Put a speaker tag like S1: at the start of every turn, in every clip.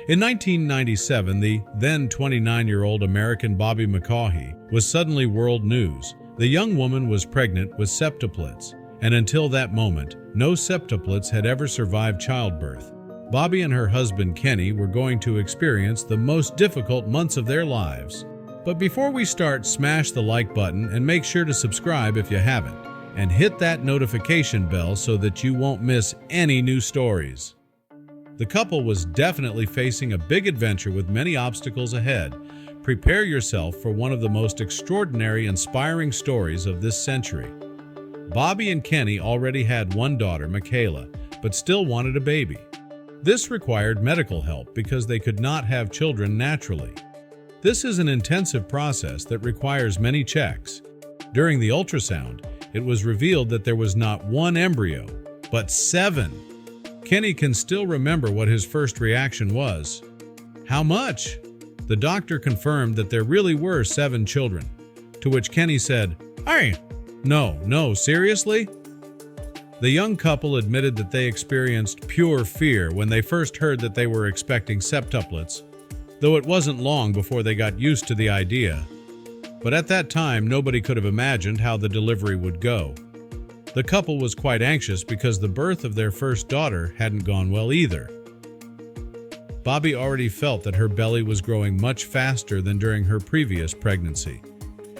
S1: In 1997, the then 29-year-old American Bobbi McCaughey was suddenly world news. The young woman was pregnant with septuplets, and until that moment, no septuplets had ever survived childbirth. Bobbi and her husband Kenny were going to experience the most difficult months of their lives. But before we start, smash the like button and make sure to subscribe if you haven't, and hit that notification bell so that you won't miss any new stories. The couple was definitely facing a big adventure with many obstacles ahead. Prepare yourself for one of the most extraordinary, inspiring stories of this century. Bobbi and Kenny already had one daughter, Michaela, but still wanted a baby. This required medical help because they could not have children naturally. This is an intensive process that requires many checks. During the ultrasound, it was revealed that there was not one embryo, but 7. Kenny can still remember what his first reaction was. How much? The doctor confirmed that there really were 7 children, to which Kenny said, "Hey, no, seriously?" The young couple admitted that they experienced pure fear when they first heard that they were expecting septuplets, though it wasn't long before they got used to the idea. But at that time, nobody could have imagined how the delivery would go. The couple was quite anxious because the birth of their first daughter hadn't gone well either. Bobbi already felt that her belly was growing much faster than during her previous pregnancy,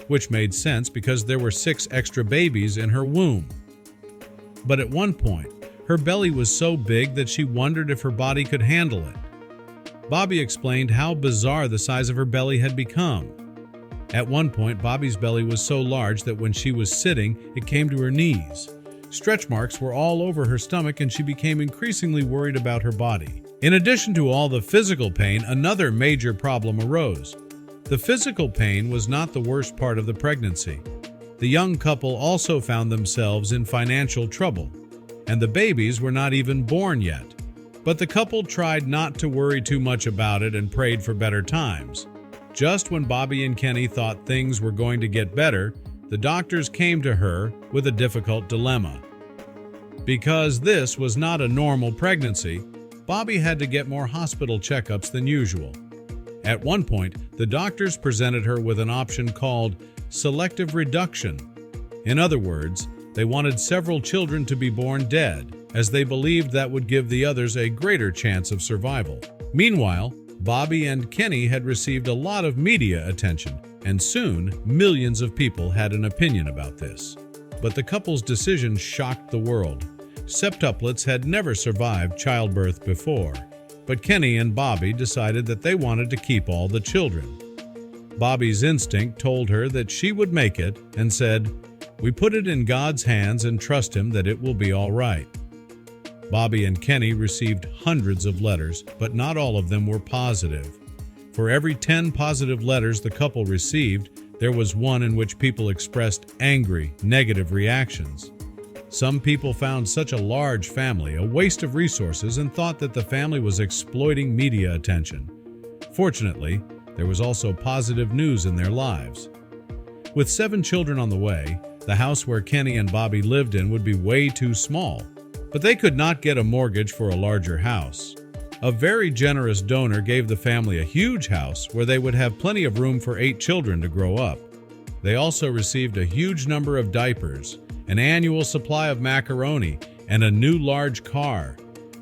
S1: which made sense because there were 6 extra babies in her womb. But at one point, her belly was so big that she wondered if her body could handle it. Bobbi explained how bizarre the size of her belly had become. At one point, Bobbi's belly was so large that when she was sitting, it came to her knees. Stretch marks were all over her stomach, and she became increasingly worried about her body. In addition to all the physical pain, another major problem arose. The physical pain was not the worst part of the pregnancy. The young couple also found themselves in financial trouble, and the babies were not even born yet. But the couple tried not to worry too much about it and prayed for better times. Just when Bobbi and Kenny thought things were going to get better, the doctors came to her with a difficult dilemma. Because this was not a normal pregnancy, Bobbi had to get more hospital checkups than usual. At one point, the doctors presented her with an option called selective reduction. In other words, they wanted several children to be born dead, as they believed that would give the others a greater chance of survival. Meanwhile, Bobbi and Kenny had received a lot of media attention, and soon millions of people had an opinion about this. But the couple's decision shocked the world. Septuplets had never survived childbirth before, but Kenny and Bobbi decided that they wanted to keep all the children. Bobbi's instinct told her that she would make it and said, "We put it in God's hands and trust Him that it will be all right." Bobbi and Kenny received hundreds of letters, but not all of them were positive. For every 10 positive letters the couple received, there was one in which people expressed angry, negative reactions. Some people found such a large family a waste of resources and thought that the family was exploiting media attention. Fortunately, there was also positive news in their lives. With 7 children on the way, the house where Kenny and Bobbi lived in would be way too small, but they could not get a mortgage for a larger house. A very generous donor gave the family a huge house where they would have plenty of room for 8 children to grow up. They also received a huge number of diapers, an annual supply of macaroni, and a new large car.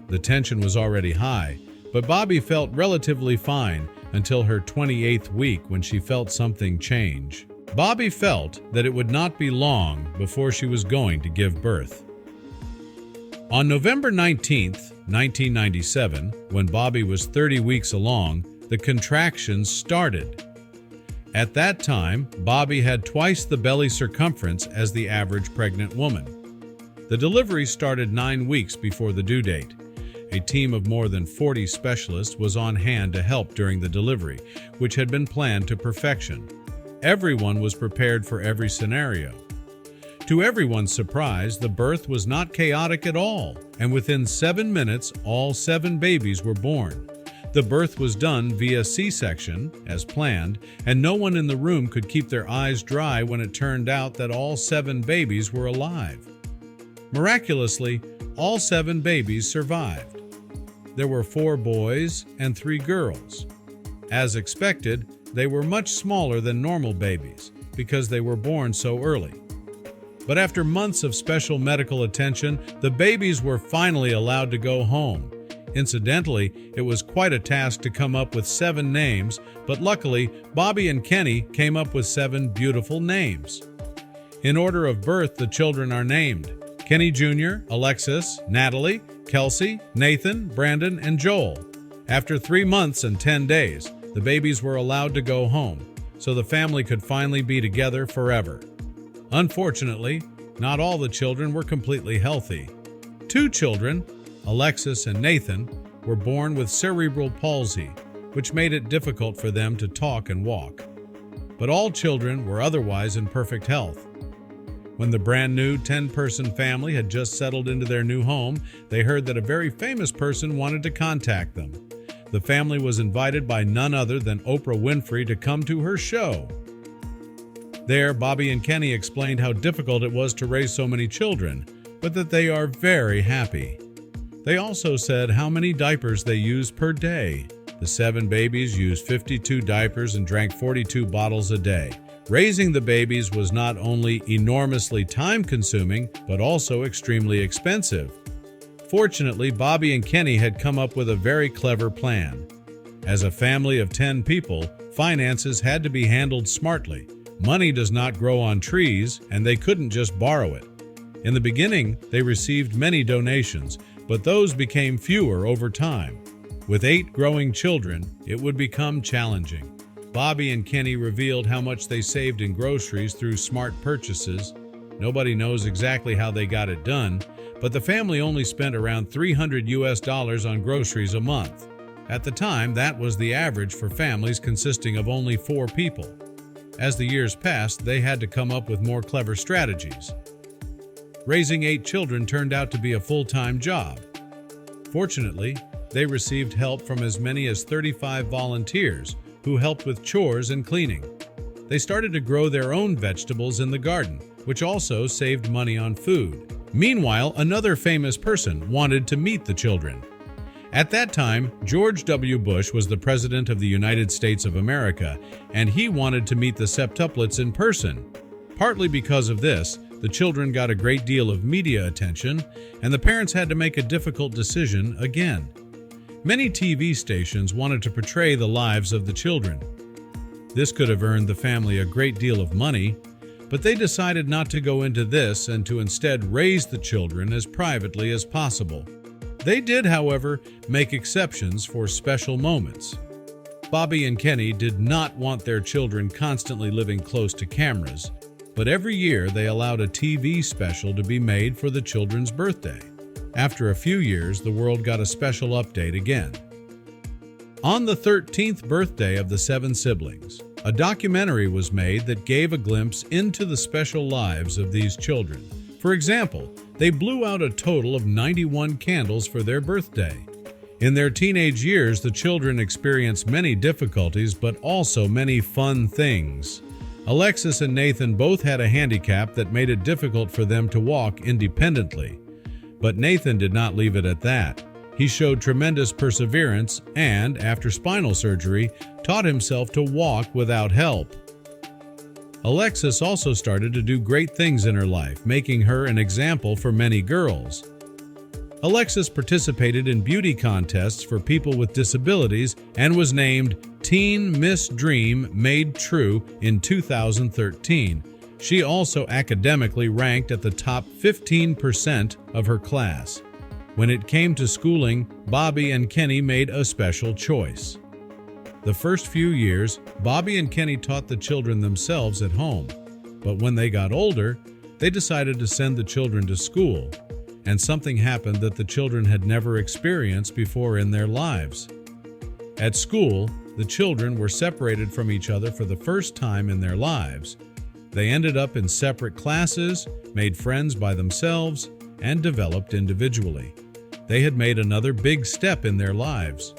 S1: The tension was already high, but Bobbi felt relatively fine until her 28th week when she felt something change. Bobbi felt that it would not be long before she was going to give birth. On November 19, 1997, when Bobbi was 30 weeks along, the contractions started. At that time, Bobbi had twice the belly circumference as the average pregnant woman. The delivery started 9 weeks before the due date. A team of more than 40 specialists was on hand to help during the delivery, which had been planned to perfection. Everyone was prepared for every scenario. To everyone's surprise, the birth was not chaotic at all, and within 7 minutes, all 7 babies were born. The birth was done via C-section, as planned, and no one in the room could keep their eyes dry when it turned out that all 7 babies were alive. Miraculously, all 7 babies survived. there were 4 boys and 3 girls. As expected, they were much smaller than normal babies because they were born so early. But after months of special medical attention, the babies were finally allowed to go home. Incidentally, it was quite a task to come up with 7 names, but luckily, Bobbi and Kenny came up with 7 beautiful names. In order of birth, the children are named Kenny Jr., Alexis, Natalie, Kelsey, Nathan, Brandon, and Joel. After 3 months and 10 days, the babies were allowed to go home, so the family could finally be together forever. Unfortunately, not all the children were completely healthy. 2 children, Alexis and Nathan, were born with cerebral palsy, which made it difficult for them to talk and walk. But all children were otherwise in perfect health. When the brand new 10-person family had just settled into their new home, they heard that a very famous person wanted to contact them. The family was invited by none other than Oprah Winfrey to come to her show. There, Bobbi and Kenny explained how difficult it was to raise so many children, but that they are very happy. They also said how many diapers they use per day. The 7 babies used 52 diapers and drank 42 bottles a day. Raising the babies was not only enormously time-consuming, but also extremely expensive. Fortunately, Bobbi and Kenny had come up with a very clever plan. As a family of 10 people, finances had to be handled smartly. Money does not grow on trees, and they couldn't just borrow it. In the beginning, they received many donations, but those became fewer over time. With 8 growing children, it would become challenging. Bobbi and Kenny revealed how much they saved in groceries through smart purchases. Nobody knows exactly how they got it done, but the family only spent around $300 on groceries a month. At the time, that was the average for families consisting of only 4 people. As the years passed, they had to come up with more clever strategies. Raising 8 children turned out to be a full-time job. Fortunately, they received help from as many as 35 volunteers who helped with chores and cleaning. They started to grow their own vegetables in the garden, which also saved money on food. Meanwhile, another famous person wanted to meet the children. At that time, George W. Bush was the President of the United States of America, and he wanted to meet the Septuplets in person. Partly because of this, the children got a great deal of media attention, and the parents had to make a difficult decision again. Many TV stations wanted to portray the lives of the children. This could have earned the family a great deal of money, but they decided not to go into this and to instead raise the children as privately as possible. They did, however, make exceptions for special moments. Bobbi and Kenny did not want their children constantly living close to cameras, but every year they allowed a TV special to be made for the children's birthday. After a few years, the world got a special update again. On the 13th birthday of the 7 siblings, a documentary was made that gave a glimpse into the special lives of these children. For example, they blew out a total of 91 candles for their birthday. In their teenage years, the children experienced many difficulties, but also many fun things. Alexis and Nathan both had a handicap that made it difficult for them to walk independently. But Nathan did not leave it at that. He showed tremendous perseverance and, after spinal surgery, taught himself to walk without help. Alexis also started to do great things in her life, making her an example for many girls. Alexis participated in beauty contests for people with disabilities and was named Teen Miss Dream Made True in 2013. She also academically ranked at the top 15% of her class. When it came to schooling, Bobbi and Kenny made a special choice. The first few years, Bobbi and Kenny taught the children themselves at home, but when they got older, they decided to send the children to school, and something happened that the children had never experienced before in their lives. At school, the children were separated from each other for the first time in their lives. They ended up in separate classes, made friends by themselves, and developed individually. They had made another big step in their lives.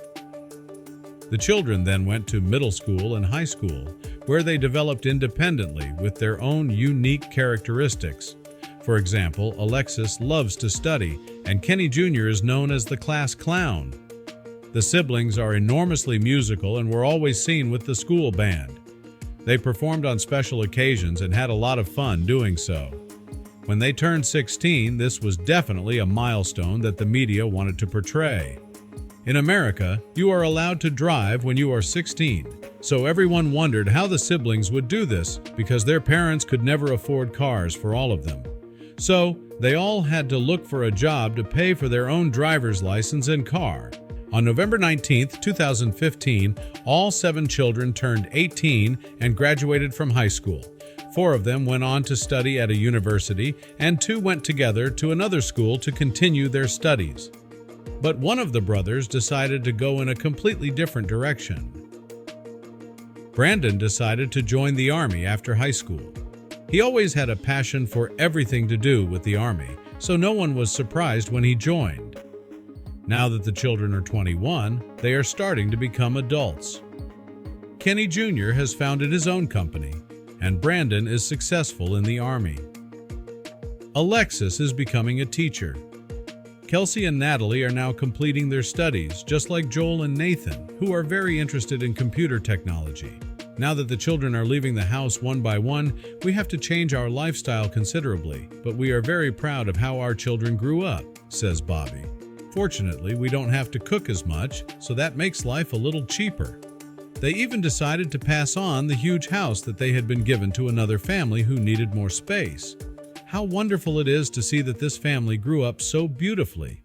S1: The children then went to middle school and high school, where they developed independently with their own unique characteristics. For example, Alexis loves to study, and Kenny Jr. is known as the class clown. The siblings are enormously musical and were always seen with the school band. They performed on special occasions and had a lot of fun doing so. When they turned 16, this was definitely a milestone that the media wanted to portray. In America, you are allowed to drive when you are 16, so everyone wondered how the siblings would do this because their parents could never afford cars for all of them. So, they all had to look for a job to pay for their own driver's license and car. On November 19, 2015, all 7 children turned 18 and graduated from high school. 4 of them went on to study at a university, and 2 went together to another school to continue their studies. But one of the brothers decided to go in a completely different direction. Brandon decided to join the Army after high school. He always had a passion for everything to do with the Army, so no one was surprised when he joined. Now that the children are 21, they are starting to become adults. Kenny Jr. has founded his own company, and Brandon is successful in the Army. Alexis is becoming a teacher. Kelsey and Natalie are now completing their studies, just like Joel and Nathan, who are very interested in computer technology. Now that the children are leaving the house one by one, we have to change our lifestyle considerably, but we are very proud of how our children grew up, says Bobbi. Fortunately, we don't have to cook as much, so that makes life a little cheaper. They even decided to pass on the huge house that they had been given to another family who needed more space. How wonderful it is to see that this family grew up so beautifully.